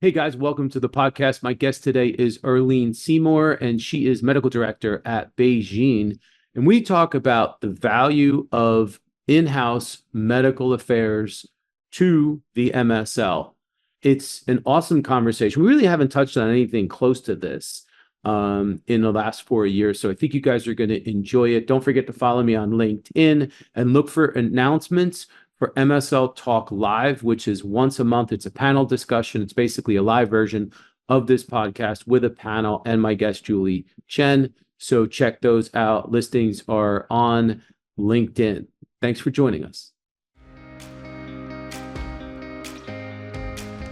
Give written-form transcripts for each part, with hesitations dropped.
Hey guys, welcome to the podcast. My guest today is Erlene Seymour, and she is medical director at BeiGene. And we talk about the value of in-house medical affairs to the MSL. It's an awesome conversation. We really haven't touched on anything close to this in the last 4 years. So I think you guys are going to enjoy it. Don't forget to follow me on LinkedIn and look for announcements for MSL Talk Live, which is once a month. It's a panel discussion. It's basically a live version of this podcast with a panel and my guest, Julie Chen. So check those out. Listings are on LinkedIn. Thanks for joining us.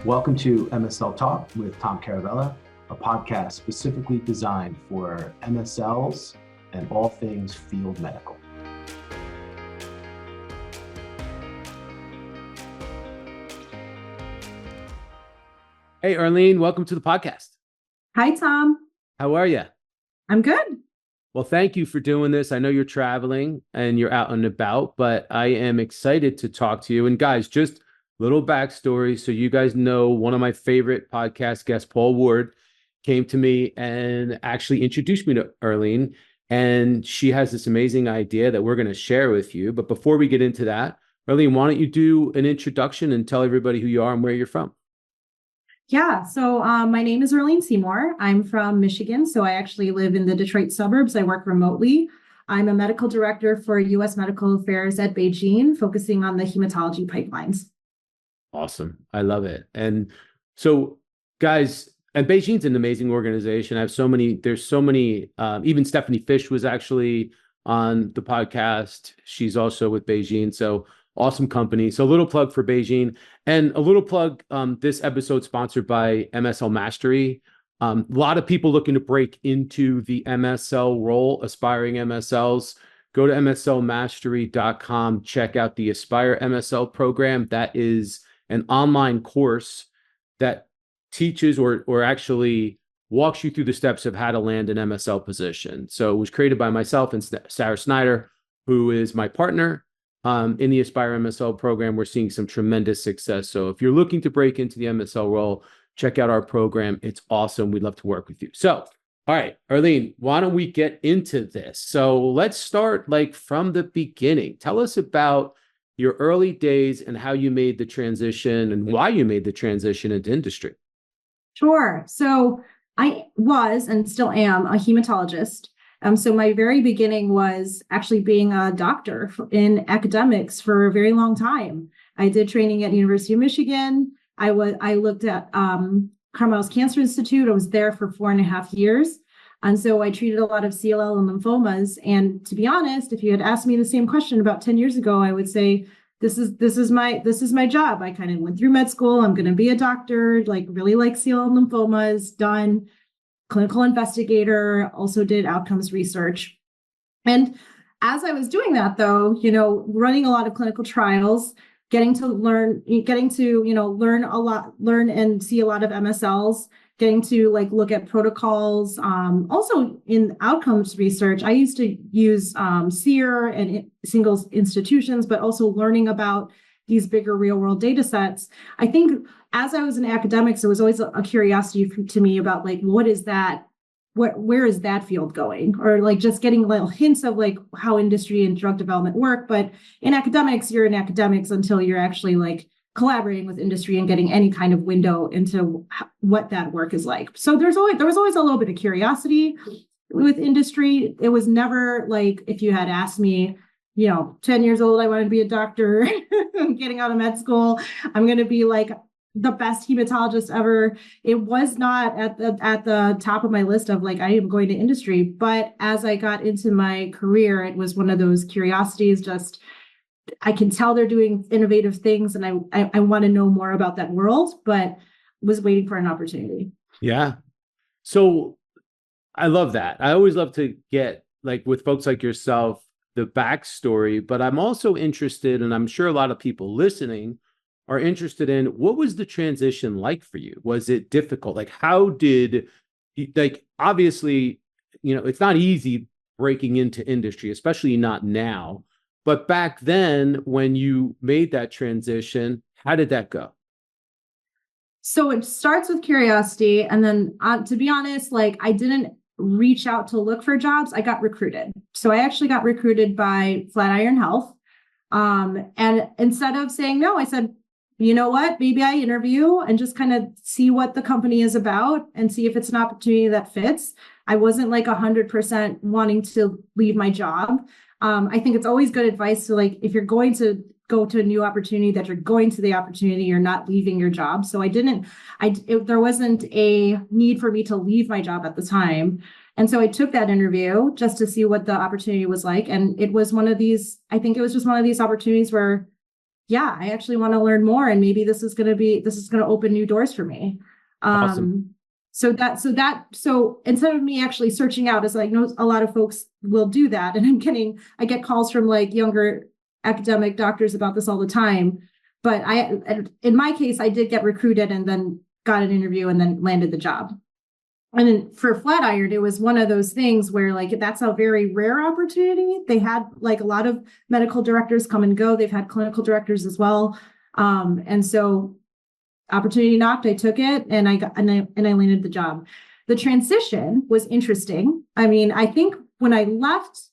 Welcome to MSL Talk with Tom Caravela, a podcast specifically designed for MSLs and all things field medical. Hey, Erlene, welcome to the podcast. Hi, Tom. How are you? I'm good. Well, thank you for doing this. I know you're traveling and you're out and about, but I am excited to talk to you. And guys, just little backstory. So you guys know one of my favorite podcast guests, Paul Ward, came to me and actually introduced me to Erlene. And she has this amazing idea that we're going to share with you. But before we get into that, Erlene, why don't you do an introduction and tell everybody who you are and where you're from? Yeah, so my name is Erlene Seymour. I'm from Michigan, so I actually live in the Detroit suburbs. I work remotely. I'm a medical director for U.S. Medical Affairs at BeiGene, focusing on the hematology pipelines. Awesome. I love it. And so, guys, and BeiGene's an amazing organization. There's so many, even Stephanie Fish was actually on the podcast. She's also with BeiGene. So awesome company. So a little plug for BeiGene and a little plug. This episode sponsored by MSL Mastery. A lot of people looking to break into the MSL role, aspiring MSLs. Go to mslmastery.com. Check out the Aspire MSL program. That is an online course that teaches or actually walks you through the steps of how to land an MSL position. So it was created by myself and Sarah Snyder, who is my partner. In the Aspire MSL program, we're seeing some tremendous success. So if you're looking to break into the MSL role, check out our program. It's awesome. We'd love to work with you. So, all right, Erlene, why don't we get into this? So let's start from the beginning. Tell us about your early days and how you made the transition and why you made the transition into industry. Sure. So I was and still am a hematologist. So my very beginning was actually being a doctor in academics for a very long time. I did training at University of Michigan. I looked at Carmel's Cancer Institute. I was there for 4.5 years. And so I treated a lot of CLL and lymphomas. And to be honest, if you had asked me the same question about 10 years ago, I would say, this is my job. I kind of went through med school. I'm going to be a doctor, really like CLL and lymphomas, done. Clinical investigator, also did outcomes research. And as I was doing that, though, running a lot of clinical trials, getting to learn and see a lot of MSLs, getting to look at protocols. Also in outcomes research, I used to use SEER and single institutions, but also learning about these bigger real world data sets. I think as I was in academics, there was always a curiosity to me about what is that? Where is that field going? Or just getting little hints of how industry and drug development work. But in academics, you're in academics until you're actually collaborating with industry and getting any kind of window into what that work is like. So there was always a little bit of curiosity with industry. It was never if you had asked me, 10 years old, I want to be a doctor. I'm getting out of med school. I'm going to be the best hematologist ever. It was not at the top of my list of I am going to industry. But as I got into my career, it was one of those curiosities. Just I can tell they're doing innovative things, and I want to know more about that world. But was waiting for an opportunity. Yeah. So I love that. I always love to get with folks like yourself the backstory, but I'm also interested, and I'm sure a lot of people listening are interested in, what was the transition like for you? Was it difficult? How did, obviously, it's not easy breaking into industry, especially not now. But back then, when you made that transition, how did that go? So it starts with curiosity. And then to be honest, like I didn't reach out to look for jobs. I got recruited. So I actually got recruited by Flatiron Health. And instead of saying no, I said, you know what, maybe I interview and just kind of see what the company is about and see if it's an opportunity that fits. I wasn't like 100% wanting to leave my job. I think it's always good advice to like, if you're going to go to a new opportunity, that you're going to the opportunity, you're not leaving your job. So there wasn't a need for me to leave my job at the time. And so I took that interview just to see what the opportunity was like. And it was one of these, I think it was just one of these opportunities where, yeah, I actually want to learn more. And maybe this is going to open new doors for me. Awesome. So instead of me actually searching out, as I know a lot of folks will do that. And I get calls from like younger academic doctors about this all the time. But in my case, I did get recruited and then got an interview and then landed the job. And then for Flatiron, it was one of those things where like, that's a very rare opportunity. They had like a lot of medical directors come and go. They've had clinical directors as well. And so opportunity knocked, I took it and I landed the job. The transition was interesting. I mean, I think when I left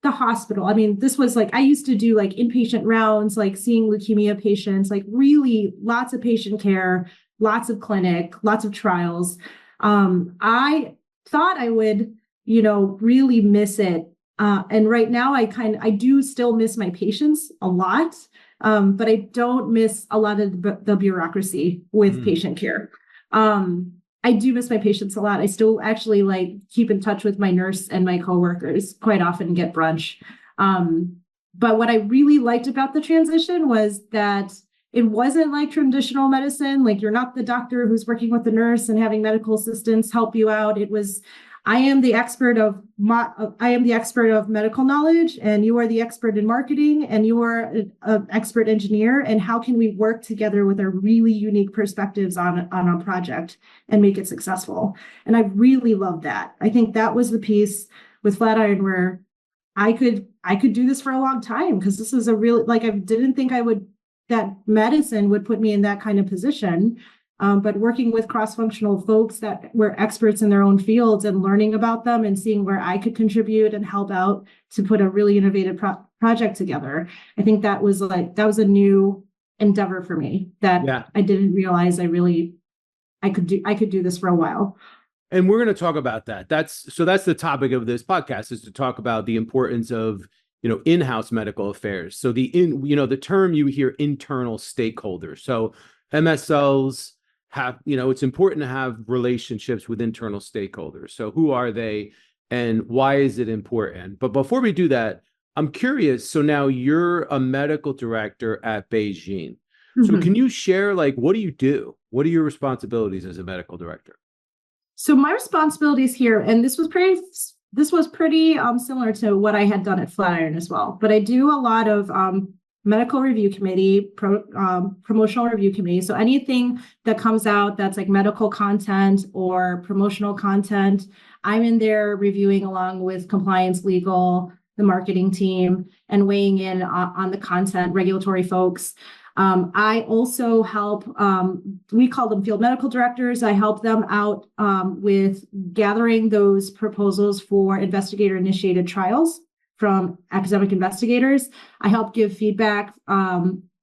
the hospital, I mean, this was like, I used to do like inpatient rounds, like seeing leukemia patients, like really lots of patient care, lots of clinic, lots of trials. I thought I would, really miss it. And right now I do still miss my patients a lot. But I don't miss a lot of the bureaucracy with patient care. I do miss my patients a lot. I still actually like keep in touch with my nurse and my coworkers quite often, get brunch. But what I really liked about the transition was that it wasn't like traditional medicine. Like you're not the doctor who's working with the nurse and having medical assistants help you out. It was, I am the expert of medical knowledge, and you are the expert in marketing, and you are an expert engineer. And how can we work together with our really unique perspectives on a project and make it successful? And I really loved that. I think that was the piece with Flatiron where I could do this for a long time, because this is a really, like, I didn't think that medicine would put me in that kind of position. But working with cross-functional folks that were experts in their own fields and learning about them and seeing where I could contribute and help out to put a really innovative project together. I think that was a new endeavor for me that I didn't realize I could do this for a while. And we're going to talk about that. That's the topic of this podcast, is to talk about the importance of, in-house medical affairs. So the term you hear, internal stakeholders. So MSLs have, it's important to have relationships with internal stakeholders. So who are they and why is it important? But before we do that, I'm curious. So now you're a medical director at BeiGene. So can you share, like, what do you do? What are your responsibilities as a medical director? So my responsibilities here, and this was pretty similar to what I had done at Flatiron as well, but I do a lot of medical review committee, promotional review committee. So anything that comes out that's like medical content or promotional content, I'm in there reviewing along with compliance, legal, the marketing team, and weighing in on the content, regulatory folks. I also help, we call them field medical directors. I help them out with gathering those proposals for investigator-initiated trials from academic investigators. I help give feedback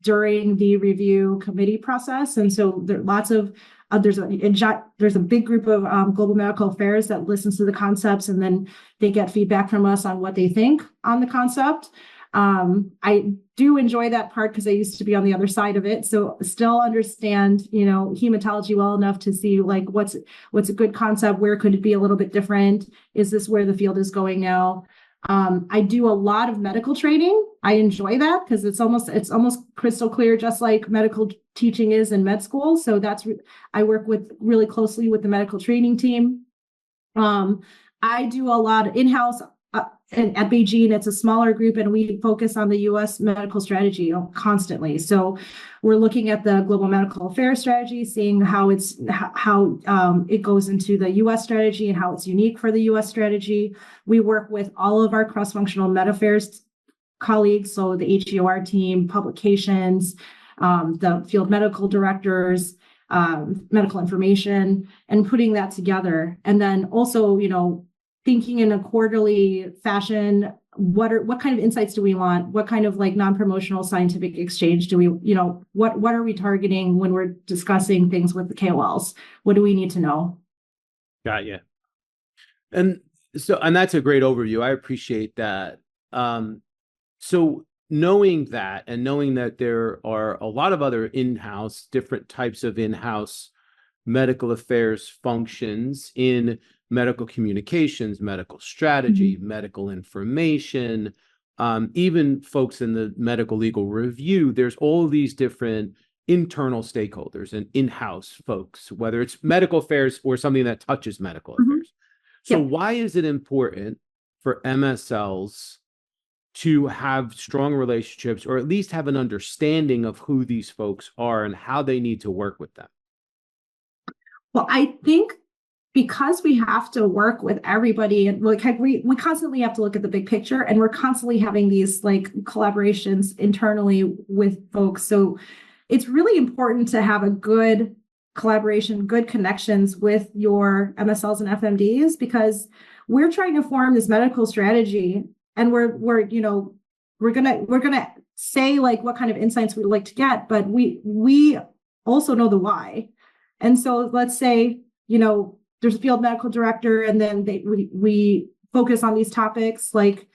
during the review committee process. And so there are lots of, there's a big group of global medical affairs that listens to the concepts, and then they get feedback from us on what they think on the concept. I do enjoy that part because I used to be on the other side of it. So still understand, hematology well enough to see like what's a good concept, where could it be a little bit different? Is this where the field is going now? I do a lot of medical training. I enjoy that because it's almost crystal clear, just like medical teaching is in med school. So I work really closely with the medical training team. I do a lot of in-house. And at BeiGene, it's a smaller group, and we focus on the U.S. medical strategy constantly. So we're looking at the global medical affairs strategy, seeing how it goes into the U.S. strategy and how it's unique for the U.S. strategy. We work with all of our cross-functional med affairs colleagues, so the HEOR team, publications, the field medical directors, medical information, and putting that together. And then also, thinking in a quarterly fashion, what kind of insights do we want? What kind of like non-promotional scientific exchange do we, what are we targeting when we're discussing things with the KOLs? What do we need to know? Got you. And that's a great overview. I appreciate that. So knowing that, and knowing that there are a lot of other in-house, different types of in-house medical affairs functions in medical communications, medical strategy, medical information, even folks in the medical legal review, there's all these different internal stakeholders and in-house folks, whether it's medical affairs or something that touches medical affairs. So why is it important for MSLs to have strong relationships, or at least have an understanding of who these folks are and how they need to work with them? Well, I think because we have to work with everybody, and like we constantly have to look at the big picture, and we're constantly having these like collaborations internally with folks. So it's really important to have a good collaboration, good connections with your MSLs and FMDs, because we're trying to form this medical strategy, and we're gonna say like what kind of insights we'd like to get, but we also know the why. And so let's say, there's a field medical director, and then we focus on these topics. Like,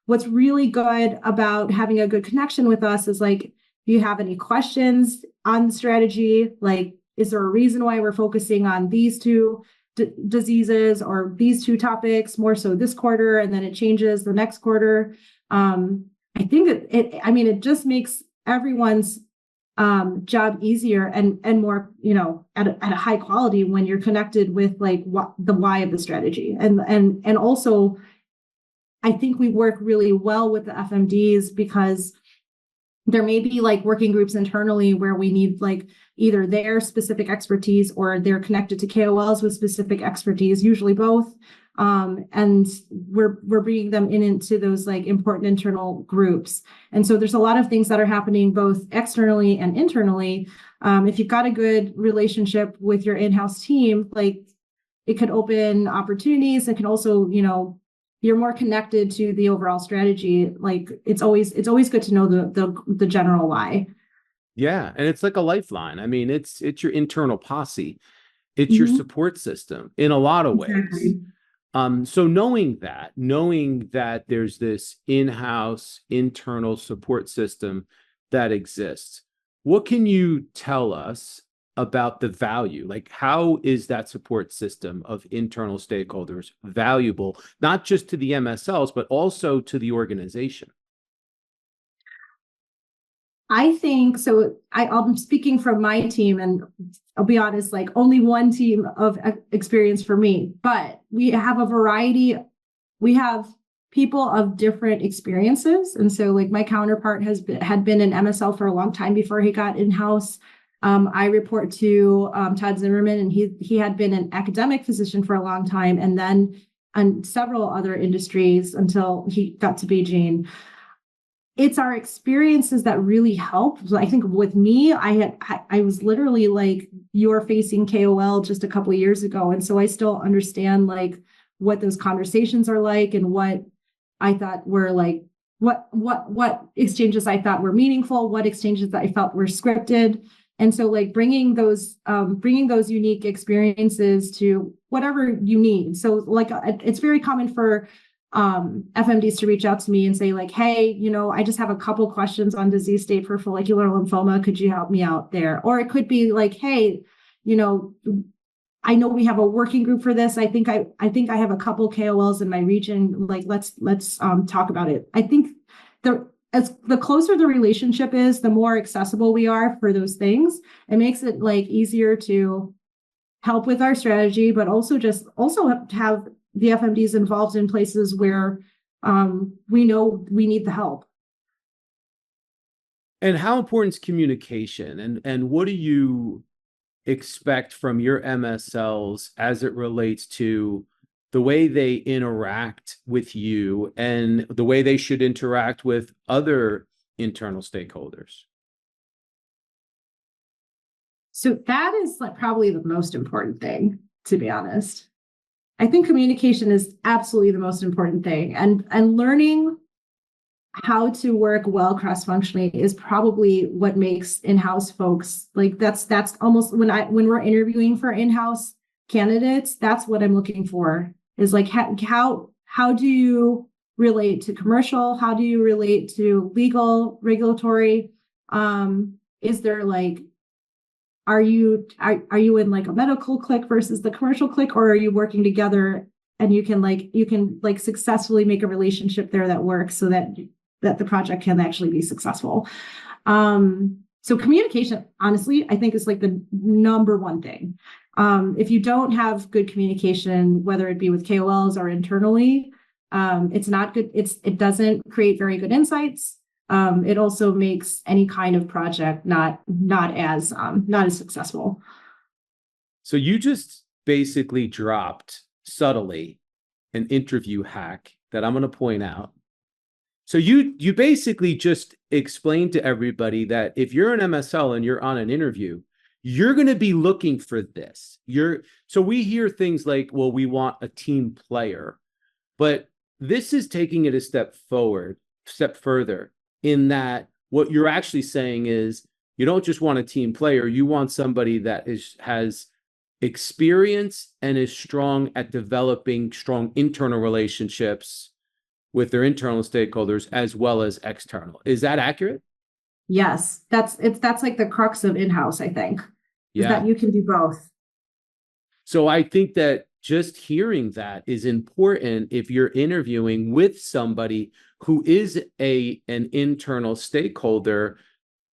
what's really good about having a good connection with us is like, if you have any questions on the strategy, like, is there a reason why we're focusing on these two diseases or these two topics more so this quarter, and then it changes the next quarter? I think it just makes everyone's job easier and more, at a high quality when you're connected with like the why of the strategy. And also, I think we work really well with the FMDs, because there may be like working groups internally where we need like either their specific expertise, or they're connected to KOLs with specific expertise, usually both. And we're bringing them into those like important internal groups. And so there's a lot of things that are happening both externally and internally. If you've got a good relationship with your in-house team, like, it could open opportunities. It can also, you're more connected to the overall strategy. Like, it's always good to know the general why. Yeah, and it's like a lifeline. I mean, it's your internal posse. It's your support system in a lot of ways. So knowing that there's this in-house internal support system that exists, what can you tell us about the value? Like, how is that support system of internal stakeholders valuable, not just to the MSLs, but also to the organization? I think so. I'm speaking from my team, and I'll be honest, like, only one team of experience for me, but we have a variety. We have people of different experiences. And so like my counterpart had been an MSL for a long time before he got in-house. I report to Todd Zimmerman, and he had been an academic physician for a long time, and then on several other industries until he got to BeiGene. It's our experiences that really help. I think with me, I was literally like, you're facing KOL just a couple of years ago. And so I still understand like what those conversations are like, and what I thought were like, what exchanges I thought were meaningful, what exchanges that I felt were scripted. And so like bringing those unique experiences to whatever you need. So like, it's very common for FMDs to reach out to me and say like, hey, I just have a couple questions on disease state for follicular lymphoma. Could you help me out there? Or it could be like, hey, I know we have a working group for this. I think I have a couple KOLs in my region. Like, let's talk about it. I think as the closer the relationship is, the more accessible we are for those things. It makes it like easier to help with our strategy, but also have the FMDs involved in places where we know we need the help. And how important is communication? And what do you expect from your MSLs as it relates to the way they interact with you and the way they should interact with other internal stakeholders? So that is like probably the most important thing, to be honest. I think communication is absolutely the most important thing. And learning how to work well cross-functionally is probably what makes in-house folks like that's almost when we're interviewing for in-house candidates, that's what I'm looking for is like how do you relate to commercial? How do you relate to legal, regulatory? Is there like are you in like a medical clique versus the commercial clique, or are you working together and you can successfully make a relationship there that works so that the project can actually be successful. So communication, honestly, I think is like the number one thing. If you don't have good communication, whether it be with KOLs or internally, it's not good. It doesn't create very good insights. It also makes any kind of project not as successful. So you just basically dropped subtly an interview hack that I'm going to point out. So you basically just explained to everybody that if you're an MSL and you're on an interview, you're going to be looking for this. So we hear things like, well, we want a team player, but this is taking it a step further in that what you're actually saying is you don't just want a team player, you want somebody that has experience and is strong at developing strong internal relationships with their internal stakeholders as well as external. Is that accurate? Yes, that's like the crux of in-house, I think, is that you can do both. So I think that just hearing that is important if you're interviewing with somebody who is an internal stakeholder.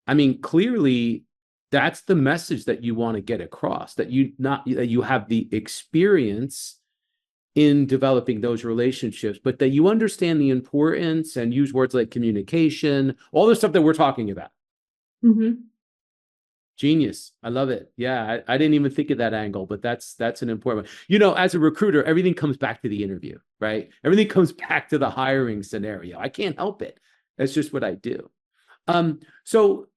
I mean, clearly that's the message that you want to get across, that you have the experience in developing those relationships, but that you understand the importance and use words like communication, all the stuff that we're talking about. Mm-hmm. Genius. I love it. Yeah, I didn't even think of that angle, but that's an important one. You know, as a recruiter, everything comes back to the interview, right? Everything comes back to the hiring scenario. I can't help it. That's just what I do. So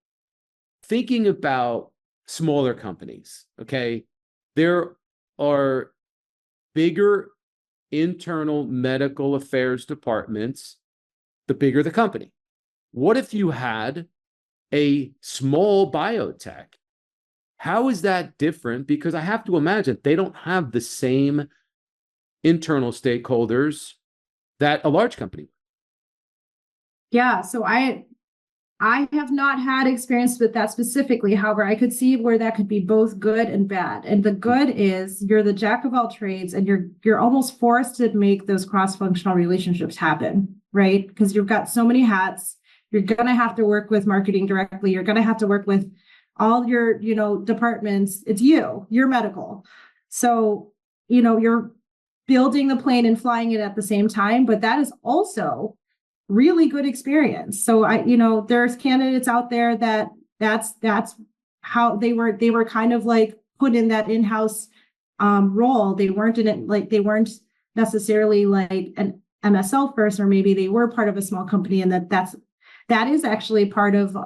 thinking about smaller companies, okay, there are bigger internal medical affairs departments, the bigger the company. What if you had a small biotech? How is that different? Because I have to imagine they don't have the same internal stakeholders that a large company. Yeah, so I have not had experience with that specifically. However, I could see where that could be both good and bad. And the good is you're the jack of all trades and you're almost forced to make those cross-functional relationships happen, right? Because you've got so many hats. You're going to have to work with marketing directly. You're going to have to work with all your, departments. It's you're medical. So, you're building the plane and flying it at the same time, but that is also really good experience. So there's candidates out there that's how they were kind of like put in that in-house role. They weren't in it, like they weren't necessarily like an MSL first, or maybe they were part of a small company, and that is actually part of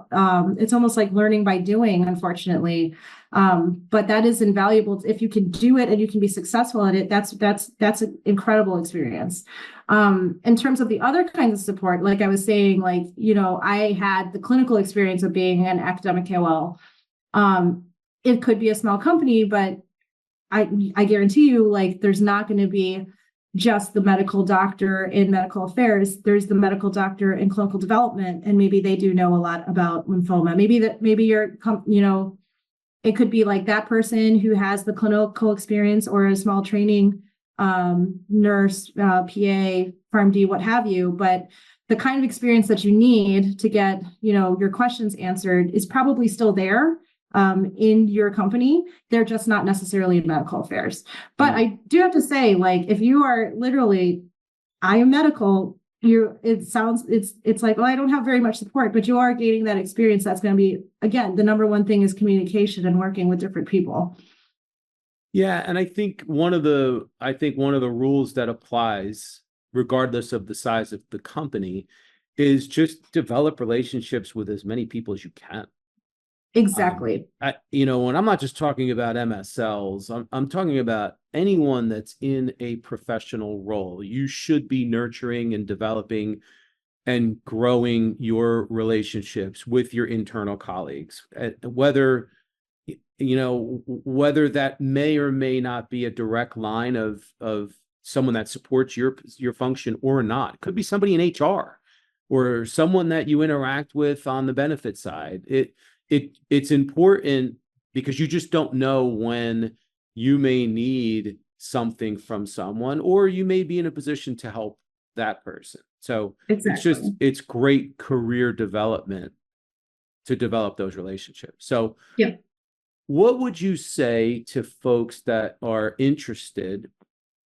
it's almost like learning by doing, unfortunately. But that is invaluable if you can do it and you can be successful at it. That's an incredible experience. In terms of the other kinds of support, like I was saying, I had the clinical experience of being an academic KOL. It could be a small company, but I guarantee you, like, there's not going to be just the medical doctor in medical affairs. There's the medical doctor in clinical development, and maybe they do know a lot about lymphoma. Maybe it could be like that person who has the clinical experience or a small training nurse, PA, PharmD, what have you. But the kind of experience that you need to get, your questions answered is probably still there in your company. They're just not necessarily in medical affairs. But I do have to say, like, if you are literally, I am medical, it's like, well, I don't have very much support, but you are gaining that experience. That's going to be, again, the number one thing is communication and working with different people. Yeah, and I think one of the rules that applies regardless of the size of the company is just develop relationships with as many people as you can. Exactly. And I'm not just talking about MSLs. I'm talking about anyone that's in a professional role. You should be nurturing and developing and growing your relationships with your internal colleagues, whether whether that may or may not be a direct line of someone that supports your function or not. It could be somebody in HR or someone that you interact with on the benefit side. It's important because you just don't know when you may need something from someone, or you may be in a position to help that person. So Exactly. it's great career development to develop those relationships. So Yeah. what would you say to folks that are interested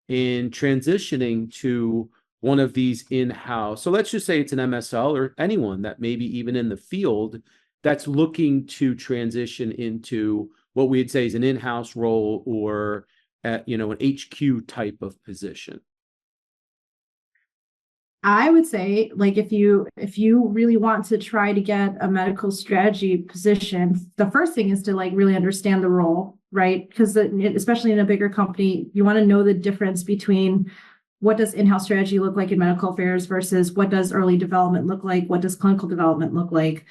in transitioning to one of these in-house? So let's just say it's an MSL or anyone that maybe even in the field that's looking to transition into what we'd say is an in-house role or an HQ type of position. I would say, like, if you really want to try to get a medical strategy position, the first thing is to like really understand the role, right? Because especially in a bigger company, you want to know the difference between what does in-house strategy look like in medical affairs versus what does early development look like, what does clinical development look like.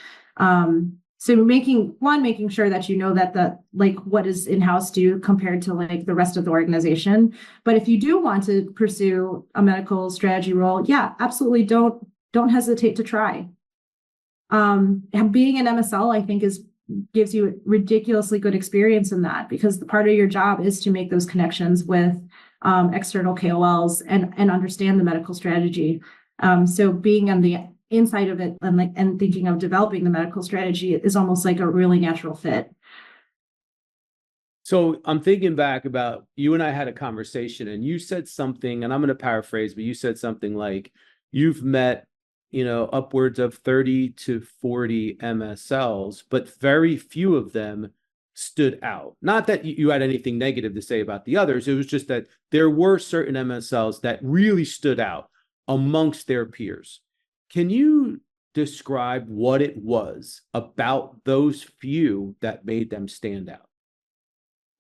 So making sure that you know that like what does in-house do compared to like the rest of the organization. But if you do want to pursue a medical strategy role, yeah, absolutely don't hesitate to try. Being an MSL, I think, gives you ridiculously good experience in that, because the part of your job is to make those connections with external KOLs and understand the medical strategy. So being on the inside of it and thinking of developing the medical strategy is almost like a really natural fit. So I'm thinking back about you and I had a conversation and you said something, and I'm going to paraphrase, but you said something like you've met, upwards of 30 to 40 MSLs, but very few of them stood out. Not that you had anything negative to say about the others. It was just that there were certain MSLs that really stood out amongst their peers. Can you describe what it was about those few that made them stand out?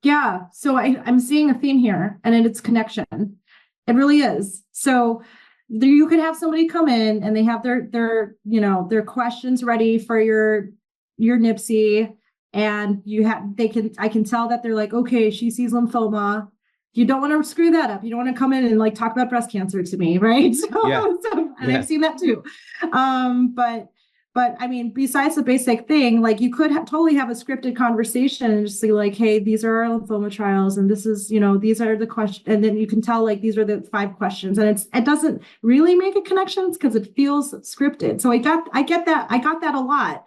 Yeah, so I'm seeing a theme here, and it's connection. It really is. So you could have somebody come in and they have their questions ready for your NIPSI, and I can tell that they're like, okay, she sees lymphoma. You don't want to screw that up. You don't want to come in and like talk about breast cancer to me, right? I've seen that too. But I mean, besides the basic thing, like you could totally have a scripted conversation and just say like, hey, these are our lymphoma trials, and this is, these are the questions, and then you can tell like these are the 5 questions, and it doesn't really make a connection because it feels scripted. So I get that. I got that a lot.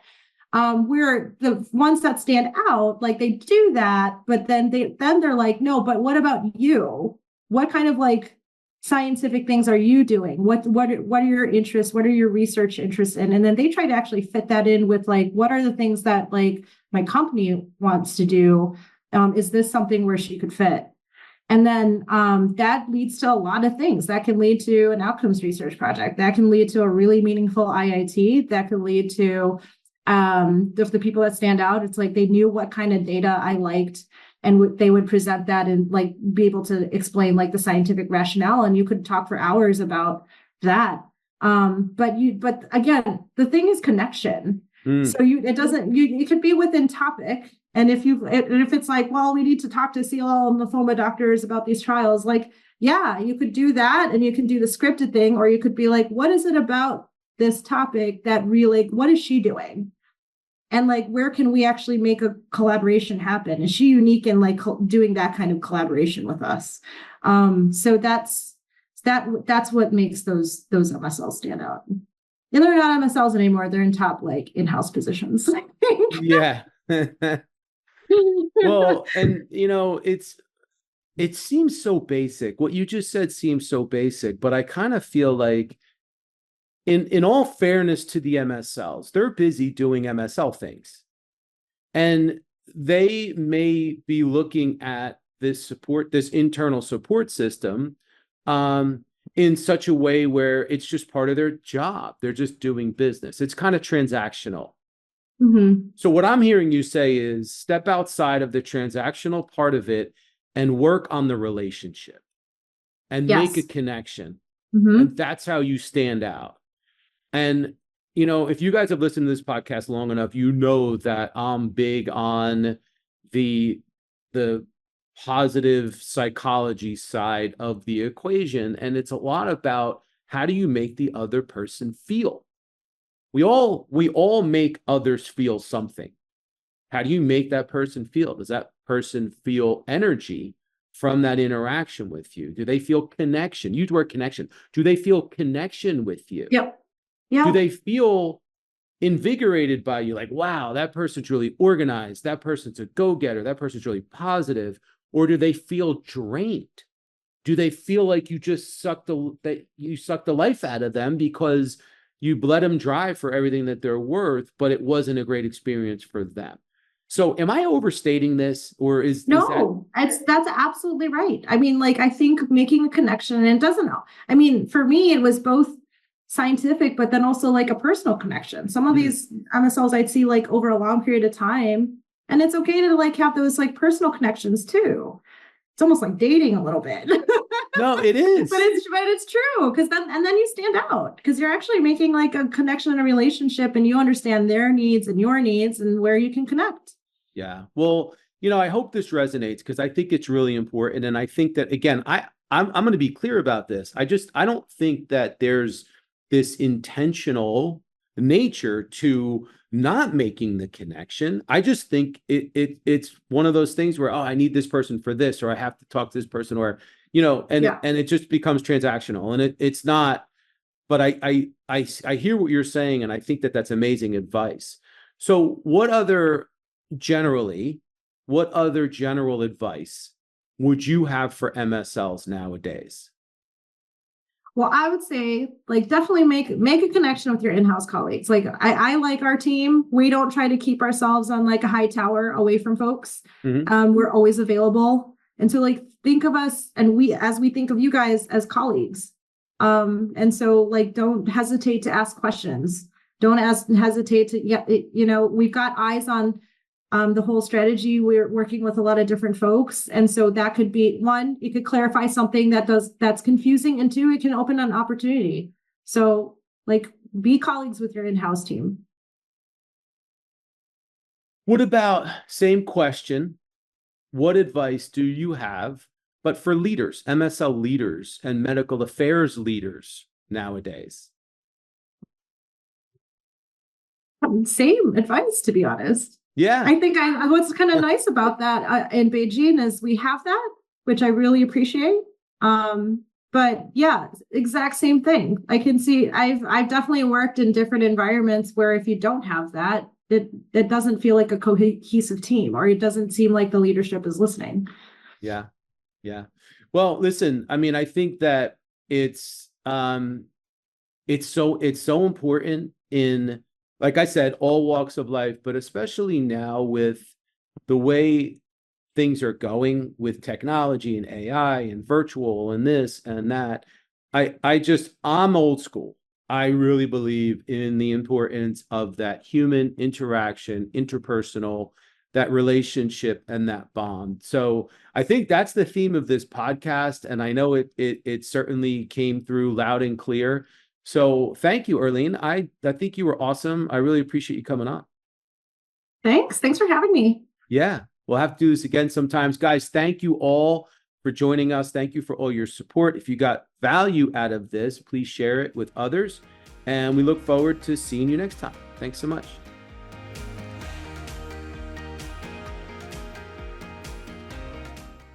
Where the ones that stand out, like they do that, but then they're like, no, but what about you? What kind of like scientific things are you doing? What are your interests? What are your research interests in? And then they try to actually fit that in with like, what are the things that like my company wants to do? Is this something where she could fit? And then that leads to a lot of things. That can lead to an outcomes research project. That can lead to a really meaningful IIT. That could lead to the people that stand out. It's like they knew what kind of data I liked, and they would present that and like be able to explain like the scientific rationale, and you could talk for hours about that. But again, the thing is connection. So it could be within topic. And if it's like, well, we need to talk to CLL and lymphoma doctors about these trials, like, yeah, you could do that, and you can do the scripted thing, or you could be like, what is it about this topic that really, what is she doing? And like, where can we actually make a collaboration happen? Is she unique in like doing that kind of collaboration with us? So that's what makes those MSLs stand out. And they're not MSLs anymore. They're in top like in-house positions, I think. Yeah. Well, and it seems so basic. What you just said seems so basic, but I kind of feel like in all fairness to the MSLs, they're busy doing MSL things. And they may be looking at this internal support system in such a way where it's just part of their job. They're just doing business. It's kind of transactional. Mm-hmm. So what I'm hearing you say is step outside of the transactional part of it and work on the relationship and make a Yes. connection. Mm-hmm. And that's how you stand out. And, if you guys have listened to this podcast long enough, you know that I'm big on the positive psychology side of the equation. And it's a lot about how do you make the other person feel? We all make others feel something. How do you make that person feel? Does that person feel energy from that interaction with you? Do they feel connection? Use the word connection. Do they feel connection with you? Yep. Do Yeah. they feel invigorated by you? Like, wow, that person's really organized. That person's a go-getter. That person's really positive. Or do they feel drained? Do they feel like you just sucked the life out of them because you let them drive for everything that they're worth, but it wasn't a great experience for them? So am I overstating this, or is that? No, that's absolutely right. I mean, like, I think making a connection, and it doesn't, I mean, for me, it was both scientific, but then also like a personal connection. Some of these MSLs I'd see like over a long period of time, and it's okay to like have those like personal connections too. It's almost like dating a little bit. No, it is. But it's true, because then you stand out because you're actually making like a connection in a relationship, and you understand their needs and your needs and where you can connect. Yeah. Well, I hope this resonates because I think it's really important. And I think that, again, I'm going to be clear about this. I don't think that there's this intentional nature to not making the connection. I just think it's one of those things where, oh, I need this person for this, or I have to talk to this person, or, and it just becomes transactional, and it's not. But I hear what you're saying, and I think that that's amazing advice. So what other general advice would you have for MSLs nowadays? Well, I would say like definitely make a connection with your in-house colleagues. Like I like our team. We don't try to keep ourselves on like a high tower away from folks. Mm-hmm. We're always available. And so like think of us, and as we think of you guys as colleagues. And so like don't hesitate to ask questions. Don't hesitate to, we've got eyes on the whole strategy. We're working with a lot of different folks. And so that could be one, it could clarify something that's confusing, and two, it can open an opportunity. So like be colleagues with your in-house team. What about, same question, what advice do you have, but for leaders, MSL leaders and medical affairs leaders nowadays? Same advice, to be honest. Yeah. I think what's kind of nice about that in BeiGene is we have that, which I really appreciate. But yeah, exact same thing. I can see I've definitely worked in different environments where if you don't have that, it doesn't feel like a cohesive team, or it doesn't seem like the leadership is listening. Yeah. Yeah. Well, listen, I mean, I think that it's so important in, like I said, all walks of life, but especially now with the way things are going with technology and AI and virtual and this and that. I'm old school. I really believe in the importance of that human interaction, interpersonal, that relationship and that bond. So I think that's the theme of this podcast. And I know it certainly came through loud and clear. So thank you, Erlene. I think you were awesome. I really appreciate you coming on. Thanks for having me. Yeah, we'll have to do this again sometimes. Guys, thank you all for joining us. Thank you for all your support. If you got value out of this, please share it with others. And we look forward to seeing you next time. Thanks so much.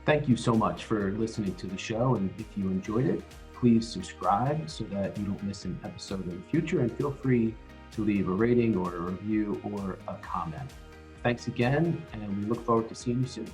Thank you so much for listening to the show. And if you enjoyed it, please subscribe so that you don't miss an episode in the future. And feel free to leave a rating or a review or a comment. Thanks again, and we look forward to seeing you soon.